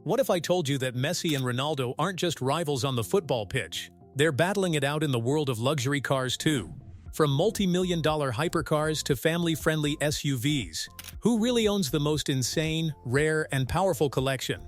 What if I told you that Messi and Ronaldo aren't just rivals on the football pitch? They're battling it out in the world of luxury cars too. From multi-million-dollar hypercars to family-friendly SUVs. Who really owns the most insane, rare, and powerful collection?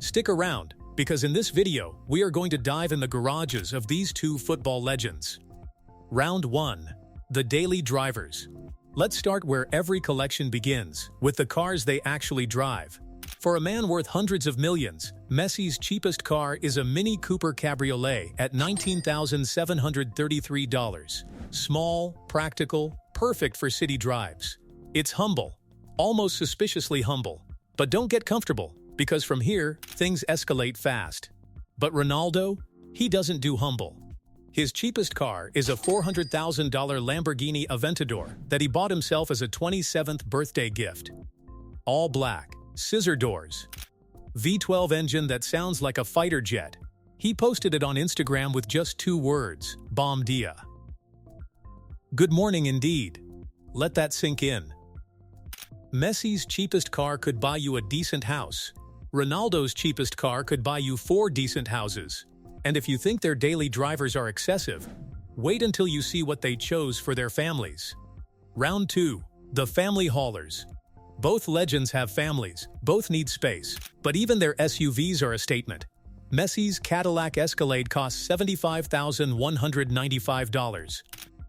Stick around, because in this video, we are going to dive in the garages of these two football legends. Round 1. The Daily Drivers. Let's start where every collection begins, with the cars they actually drive. For a man worth hundreds of millions, Messi's cheapest car is a Mini Cooper Cabriolet at $19,733. Small, practical, perfect for city drives. It's humble, almost suspiciously humble. But don't get comfortable, because from here, things escalate fast. But Ronaldo? He doesn't do humble. His cheapest car is a $400,000 Lamborghini Aventador that he bought himself as a 27th birthday gift. All black. Scissor doors. V12 engine that sounds like a fighter jet. He posted it on Instagram with just 2 words, Bom dia. Good morning indeed. Let that sink in. Messi's cheapest car could buy you a decent house. Ronaldo's cheapest car could buy you 4 decent houses. And if you think their daily drivers are excessive, wait until you see what they chose for their families. Round 2. The Family Haulers. Both legends have families, both need space, but even their SUVs are a statement. Messi's Cadillac Escalade costs $75,195.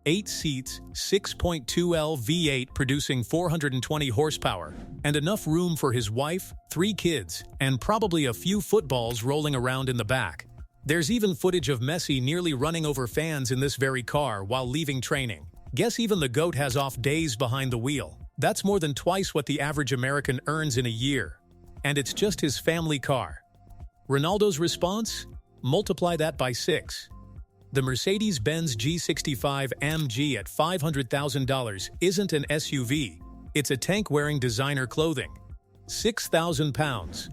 8 seats, 6.2L V8 producing 420 horsepower, and enough room for his wife, 3 kids, and probably a few footballs rolling around in the back. There's even footage of Messi nearly running over fans in this very car while leaving training. Guess even the GOAT has off days behind the wheel. That's more than twice what the average American earns in a year. And it's just his family car. Ronaldo's response? Multiply that by 6. The Mercedes-Benz G65 AMG at $500,000 isn't an SUV. It's a tank-wearing designer clothing. 6,000 pounds.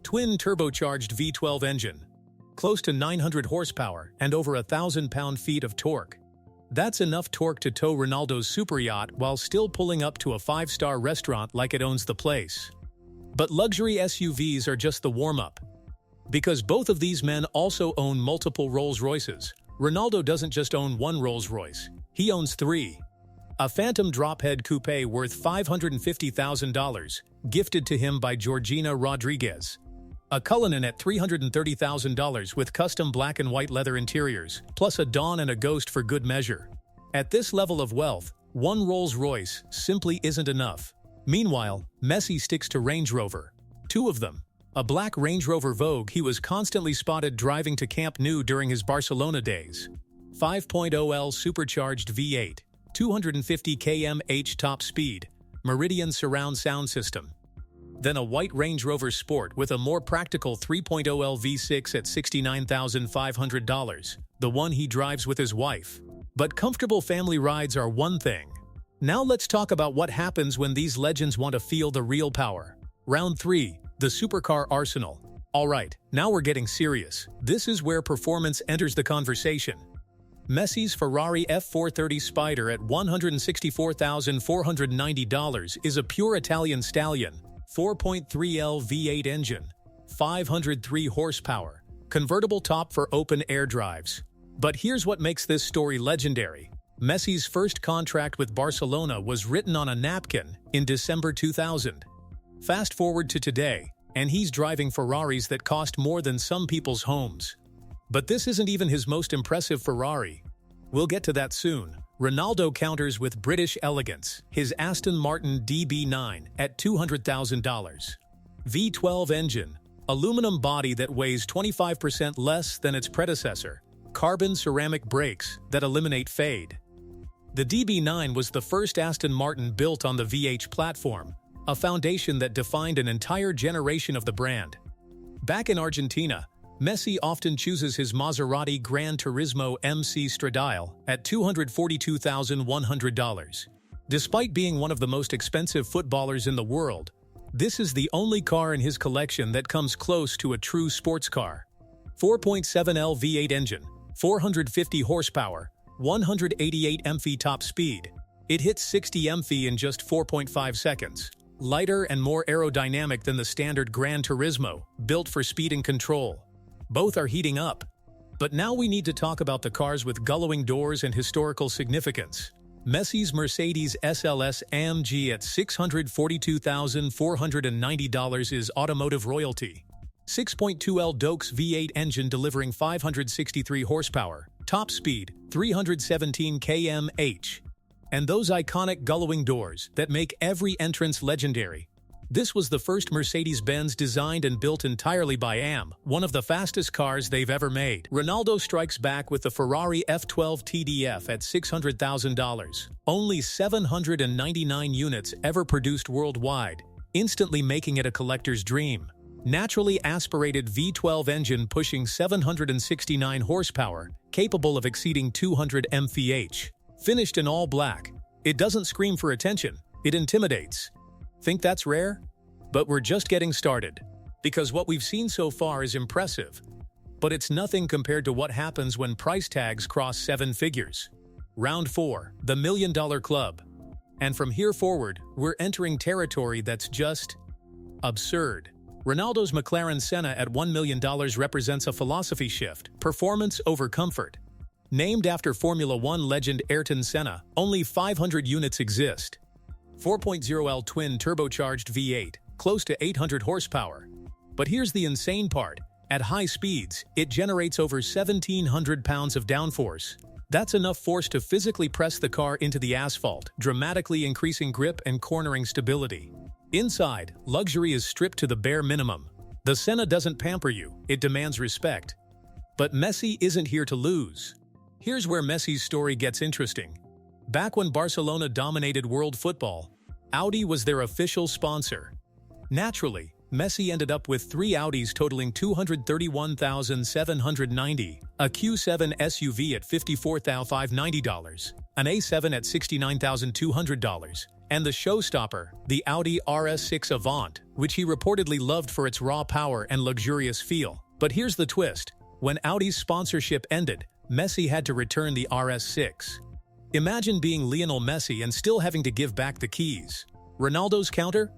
Twin turbocharged V12 engine. Close to 900 horsepower and over 1,000 pound-feet of torque. That's enough torque to tow Ronaldo's superyacht while still pulling up to a 5-star restaurant like it owns the place. But luxury SUVs are just the warm-up. Because both of these men also own multiple Rolls Royces. Ronaldo doesn't just own one Rolls Royce, he owns 3. A Phantom Drophead Coupe worth $550,000, gifted to him by Georgina Rodriguez. A Cullinan at $330,000 with custom black and white leather interiors, plus a Dawn and a Ghost for good measure. At this level of wealth, one Rolls Royce simply isn't enough. Meanwhile, Messi sticks to Range Rover. 2 of them. A black Range Rover Vogue he was constantly spotted driving to Camp Nou during his Barcelona days. 5.0L supercharged V8, 250 km/h top speed, Meridian surround sound system. Then a white Range Rover Sport with a more practical 3.0L V6 at $69,500, the one he drives with his wife. But comfortable family rides are one thing. Now let's talk about what happens when these legends want to feel the real power. Round 3. The Supercar Arsenal. Alright, now we're getting serious. This is where performance enters the conversation. Messi's Ferrari F430 Spider at $164,490 is a pure Italian stallion. 4.3L V8 engine, 503 horsepower, convertible top for open-air drives. But here's what makes this story legendary. Messi's first contract with Barcelona was written on a napkin in December 2000. Fast forward to today, and he's driving Ferraris that cost more than some people's homes. But this isn't even his most impressive Ferrari. We'll get to that soon. Ronaldo counters with British elegance, his Aston Martin DB9 at $200,000. V12 engine, aluminum body that weighs 25% less than its predecessor, carbon ceramic brakes that eliminate fade. The DB9 was the first Aston Martin built on the VH platform, a foundation that defined an entire generation of the brand. Back in Argentina, Messi often chooses his Maserati Gran Turismo MC Stradale at $242,100. Despite being one of the most expensive footballers in the world, this is the only car in his collection that comes close to a true sports car. 4.7L V8 engine, 450 horsepower, 188 mph top speed. It hits 60 mph in just 4.5 seconds. lighter and more aerodynamic than the standard Gran Turismo, built for speed and control. Both are heating up. But now we need to talk about the cars with gullwing doors and historical significance. Messi's Mercedes SLS-AMG at $642,490 is automotive royalty. 6.2L Dokes V8 engine delivering 563 horsepower, top speed 317 km/h. And those iconic gullwing doors that make every entrance legendary. This was the first Mercedes-Benz designed and built entirely by AM, one of the fastest cars they've ever made. Ronaldo strikes back with the Ferrari F12 TDF at $600,000. Only 799 units ever produced worldwide, instantly making it a collector's dream. Naturally aspirated V12 engine pushing 769 horsepower, capable of exceeding 200 mph. Finished in all black. It doesn't scream for attention, it intimidates. Think that's rare? But we're just getting started. Because what we've seen so far is impressive. But it's nothing compared to what happens when price tags cross 7 figures. Round 4, the $1 Million Club. And from here forward, we're entering territory that's just absurd. Ronaldo's McLaren Senna at $1 million represents a philosophy shift, performance over comfort. Named after Formula One legend Ayrton Senna, only 500 units exist. 4.0L twin turbocharged V8, close to 800 horsepower. But here's the insane part. At high speeds, it generates over 1,700 pounds of downforce. That's enough force to physically press the car into the asphalt, dramatically increasing grip and cornering stability. Inside, luxury is stripped to the bare minimum. The Senna doesn't pamper you, it demands respect. But Messi isn't here to lose. Here's where Messi's story gets interesting. Back when Barcelona dominated world football, Audi was their official sponsor. Naturally, Messi ended up with 3 Audis totaling $231,790, a Q7 SUV at $54,590, an A7 at $69,200, and the showstopper, the Audi RS6 Avant, which he reportedly loved for its raw power and luxurious feel. But here's the twist. When Audi's sponsorship ended, Messi had to return the RS6. Imagine being Lionel Messi and still having to give back the keys. Ronaldo's counter?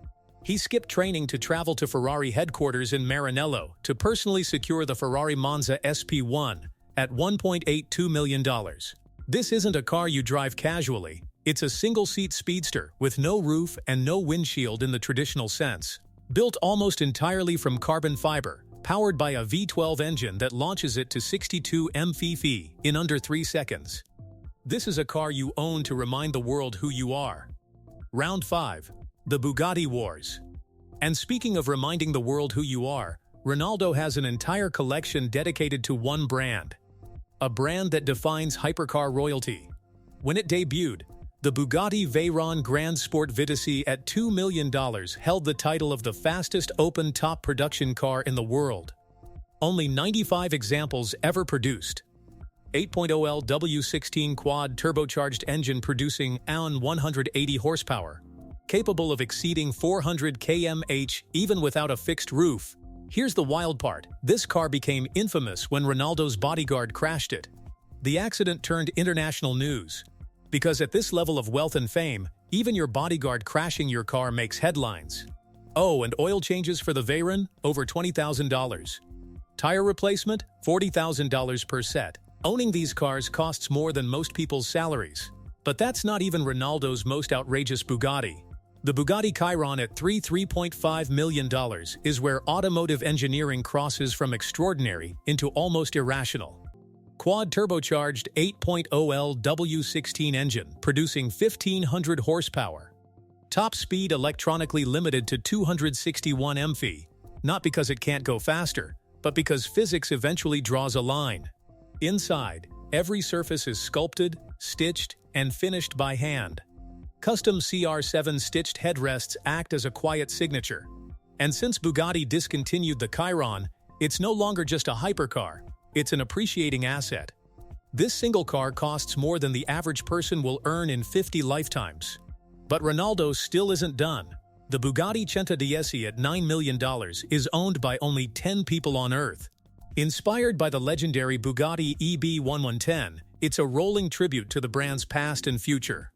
He skipped training to travel to Ferrari headquarters in Maranello to personally secure the Ferrari Monza SP1 at $1.82 million. This isn't a car you drive casually. It's a single-seat speedster with no roof and no windshield in the traditional sense. Built almost entirely from carbon fiber, powered by a V12 engine that launches it to 62 mph in under 3 seconds. This is a car you own to remind the world who you are. Round 5. The Bugatti Wars. And speaking of reminding the world who you are, Ronaldo has an entire collection dedicated to one brand. A brand that defines hypercar royalty. When it debuted, the Bugatti Veyron Grand Sport Vitesse at $2 million held the title of the fastest open-top production car in the world. Only 95 examples ever produced. 8.0L W16 quad turbocharged engine producing 180 horsepower, capable of exceeding 400 km/h even without a fixed roof. Here's the wild part. This car became infamous when Ronaldo's bodyguard crashed it. The accident turned international news. Because at this level of wealth and fame, even your bodyguard crashing your car makes headlines. Oh, and oil changes for the Veyron? Over $20,000. Tire replacement? $40,000 per set. Owning these cars costs more than most people's salaries. But that's not even Ronaldo's most outrageous Bugatti. The Bugatti Chiron at $3.5 million is where automotive engineering crosses from extraordinary into almost irrational. Quad turbocharged 8.0L W16 engine, producing 1,500 horsepower. Top speed electronically limited to 261 mph, not because it can't go faster, but because physics eventually draws a line. Inside, every surface is sculpted, stitched, and finished by hand. Custom CR7 stitched headrests act as a quiet signature. And since Bugatti discontinued the Chiron, it's no longer just a hypercar. It's an appreciating asset. This single car costs more than the average person will earn in 50 lifetimes. But Ronaldo still isn't done. The Bugatti Centodieci at $9 million is owned by only 10 people on Earth. Inspired by the legendary Bugatti EB1110, it's a rolling tribute to the brand's past and future.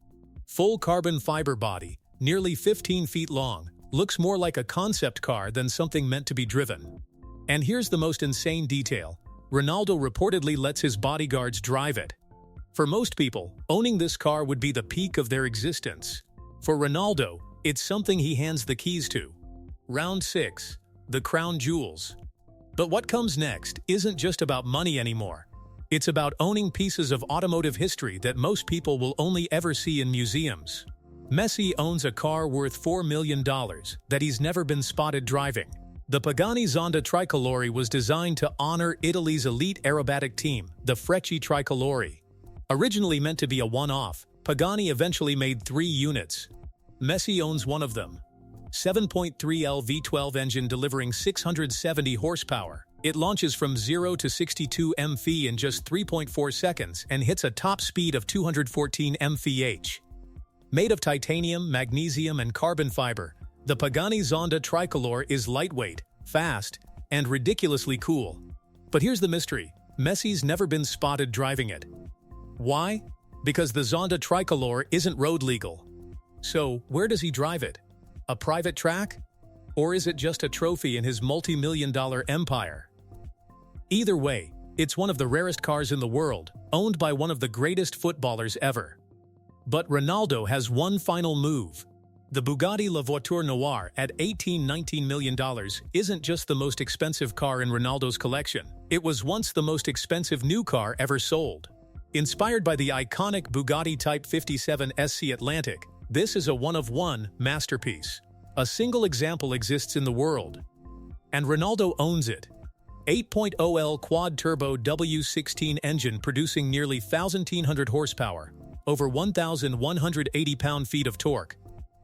Full carbon fiber body, nearly 15 feet long, Looks more like a concept car than something meant to be driven. And here's the most insane detail. Ronaldo reportedly lets his bodyguards drive it. For most people, owning this car would be the peak of their existence. For Ronaldo, it's something he hands the keys to. Round 6. The crown jewels. But what comes next isn't just about money anymore. It's about owning pieces of automotive history that most people will only ever see in museums. Messi owns a car worth $4 million that he's never been spotted driving. The Pagani Zonda Tricolore was designed to honor Italy's elite aerobatic team, the Tricolore. Originally meant to be a one-off, Pagani eventually made 3 units. Messi owns one of them. 7.3L V12 engine delivering 670 horsepower. It launches from 0 to 62 mph in just 3.4 seconds and hits a top speed of 214 mph. Made of titanium, magnesium, and carbon fiber, the Pagani Zonda Tricolore is lightweight, fast, and ridiculously cool. But here's the mystery. Messi's never been spotted driving it. Why? Because the Zonda Tricolore isn't road legal. So, where does he drive it? A private track? Or is it just a trophy in his multi-million-dollar empire? Either way, it's one of the rarest cars in the world, owned by one of the greatest footballers ever. But Ronaldo has one final move. The Bugatti La Voiture Noire at $19 million isn't just the most expensive car in Ronaldo's collection. It was once the most expensive new car ever sold. Inspired by the iconic Bugatti Type 57 SC Atlantic, this is a one-of-one masterpiece. A single example exists in the world. And Ronaldo owns it. 8.0L quad-turbo W16 engine producing nearly 1,700 horsepower, over 1,180 pound-feet of torque.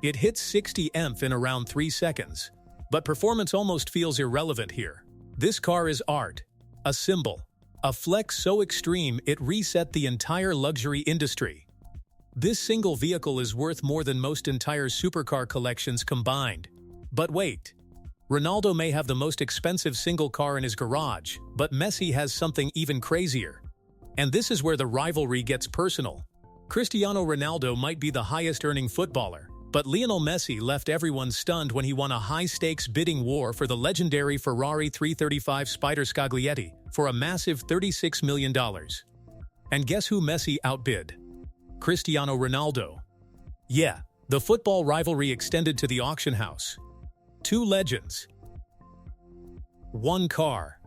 It hits 60 mph in around 3 seconds. But performance almost feels irrelevant here. This car is art, a symbol, a flex so extreme it reset the entire luxury industry. This single vehicle is worth more than most entire supercar collections combined. But wait. Ronaldo may have the most expensive single car in his garage, but Messi has something even crazier. And this is where the rivalry gets personal. Cristiano Ronaldo might be the highest-earning footballer, but Lionel Messi left everyone stunned when he won a high-stakes bidding war for the legendary Ferrari 335 Spider Scaglietti for a massive $36 million. And guess who Messi outbid? Cristiano Ronaldo. Yeah, the football rivalry extended to the auction house. 2 legends. 1 car.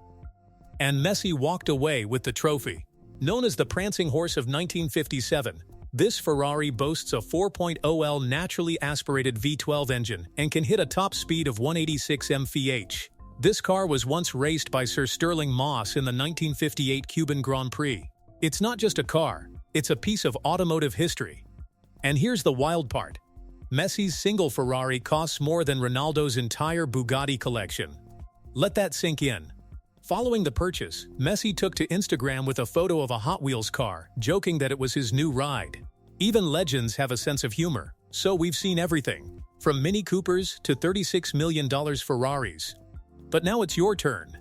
And Messi walked away with the trophy. Known as the Prancing Horse of 1957, this Ferrari boasts a 4.0L naturally aspirated V12 engine and can hit a top speed of 186 mph. This car was once raced by Sir Stirling Moss in the 1958 Cuban Grand Prix. It's not just a car, it's a piece of automotive history. And here's the wild part. Messi's single Ferrari costs more than Ronaldo's entire Bugatti collection. Let that sink in. Following the purchase, Messi took to Instagram with a photo of a Hot Wheels car, joking that it was his new ride. Even legends have a sense of humor, so we've seen everything, from Mini Coopers to $36 million Ferraris. But now it's your turn.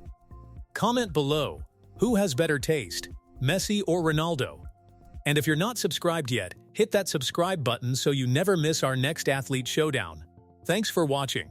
Comment below, who has better taste, Messi or Ronaldo? And if you're not subscribed yet, hit that subscribe button so you never miss our next athlete showdown. Thanks for watching.